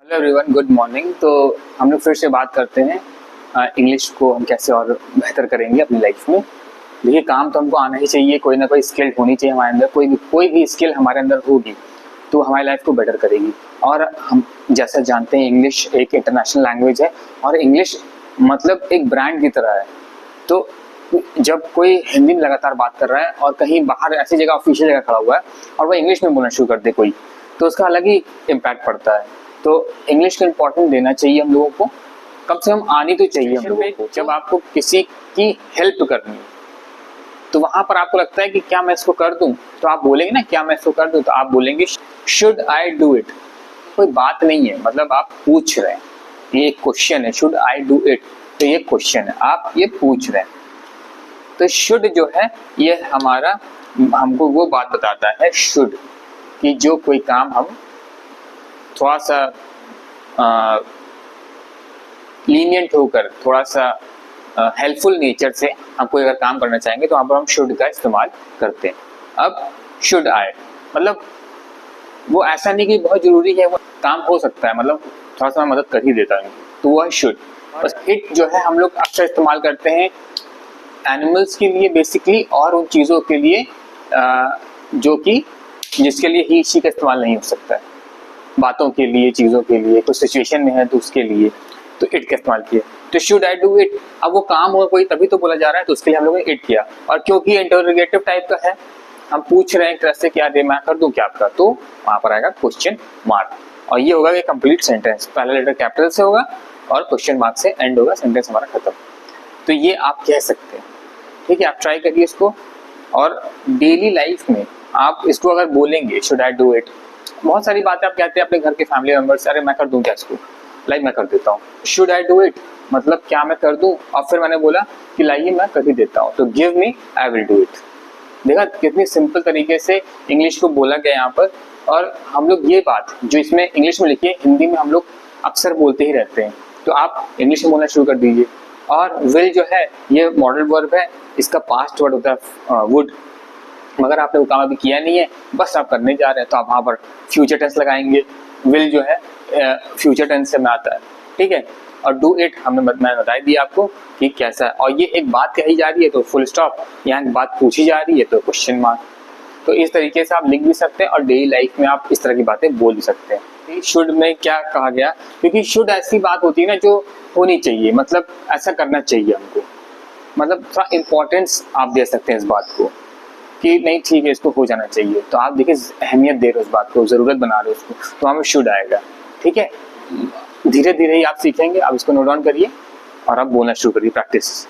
Hello everyone, good morning. तो हम लोग फिर से बात करते हैं इंग्लिश को हम कैसे और बेहतर करेंगे अपनी लाइफ में। देखिए, काम तो हमको आना ही चाहिए, कोई ना कोई स्किल होनी चाहिए हमारे अंदर। कोई भी स्किल हमारे अंदर होगी तो हमारी लाइफ को बेटर करेगी। और हम जैसा जानते हैं, इंग्लिश एक इंटरनेशनल लैंग्वेज है और इंग्लिश मतलब एक ब्रांड की तरह है। तो जब कोई हिंदी में लगातार बात कर रहा है और कहीं बाहर ऐसी जगह, ऑफिशियल जगह खड़ा हुआ है और वह इंग्लिश में बोलना शुरू कर दे कोई, तो उसका अलग ही इम्पैक्ट पड़ता है। तो इंग्लिश को इम्पोर्टेंट देना चाहिए हम लोगों को, कम से कम आनी तो चाहिए हम लोगों को। जब आपको किसी की हेल्प करनी है तो वहां पर आपको लगता है कि क्या मैं इसको कर दूं, तो आप बोलेंगे ना, क्या मैं इसको कर दूं, तो आप बोलेंगे शुड आई डू इट। कोई बात नहीं है, मतलब आप पूछ रहे हैं, ये एक क्वेश्चन है, शुड आई डू इट, तो ये क्वेश्चन है, आप ये पूछ रहे हैं। तो शुड जो है ये हमारा, हमको वो बात बताता है शुड, कि जो कोई काम हम थोड़ा सा लीनियंट होकर, थोड़ा सा हेल्पफुल नेचर से हम कोई अगर काम करना चाहेंगे तो वहाँ पर हम शुड का इस्तेमाल करते हैं। अब शुड आए मतलब वो ऐसा नहीं कि बहुत जरूरी है, वो काम हो सकता है, मतलब थोड़ा सा मदद कर ही देता है, तो वो है शुड। बस इट जो है हम लोग अक्सर इस्तेमाल करते हैं एनिमल्स के लिए बेसिकली, और उन चीज़ों के लिए जो कि जिसके लिए ही शी का इस्तेमाल नहीं हो सकता है। बातों के लिए, चीज़ों के लिए, कुछ सिचुएशन में है तो उसके लिए तो इट का इस्तेमाल किया। तो शुड आई डू इट, अब वो काम हो कोई तभी तो बोला जा रहा है, तो उसके लिए हम लोगों ने इट किया। और क्योंकि इंटरोगेटिव टाइप का है, हम पूछ रहे हैं एक तरह से, क्या दे मैं कर दूं क्या आपका, तो वहां पर आएगा क्वेश्चन मार्क। और ये होगा कि कंप्लीट सेंटेंस, पहला लेटर कैपिटल से होगा और क्वेश्चन मार्क से एंड होगा, सेंटेंस हमारा खत्म। तो ये आप कह सकते हैं, ठीक है। आप ट्राई करिए इसको, और डेली लाइफ में आप इसको अगर बोलेंगे शुड आई डू इट, बहुत सारी बातें आप कहते हैं अपने घर के फैमिली मेंबर से, अरे मैं कर दूं क्या इसको, लाइक मैं कर देता हूँ। शुड आई डू इट मतलब क्या मैं कर दूं, और फिर मैंने बोला कि लाइए मैं कर ही देता हूँ, तो give me I will do it. देखा कितनी सिंपल तरीके से इंग्लिश को बोला गया यहाँ पर। और हम लोग ये बात जो इसमें इंग्लिश में लिखी है, हिंदी में हम लोग अक्सर बोलते ही रहते हैं, तो आप इंग्लिश में बोलना शुरू कर दीजिए। और विल जो है ये मॉडल वर्ब है, इसका पास्ट वर्ड होता है वुड, मगर आपने वो काम अभी किया नहीं है, बस आप करने जा रहे हैं, तो आप वहाँ पर फ्यूचर टेंस लगाएंगे। विल जो है फ्यूचर टेंस से में आता है, ठीक है। और डू इट मैंने बता दिया आपको कि कैसा है। और ये एक बात कही जा रही है तो फुल स्टॉप, यहाँ एक बात पूछी जा रही है तो क्वेश्चन मार्क। तो इस तरीके से आप लिख भी सकते हैं और डेली लाइफ में आप इस तरह की बातें बोल भी सकते हैं। शुड में क्या कहा गया, क्योंकि शुड ऐसी बात होती है ना जो होनी चाहिए, मतलब ऐसा करना चाहिए हमको, मतलब थोड़ा इम्पोर्टेंस आप दे सकते हैं इस बात को कि नहीं ठीक है इसको हो जाना चाहिए, तो आप देखिए अहमियत दे रहे हो उस बात को, ज़रूरत बना रहे हो उसको, तो हमें शुड आएगा, ठीक है। धीरे धीरे ही आप सीखेंगे, आप इसको नोट डाउन करिए और आप बोलना शुरू करिए, प्रैक्टिस।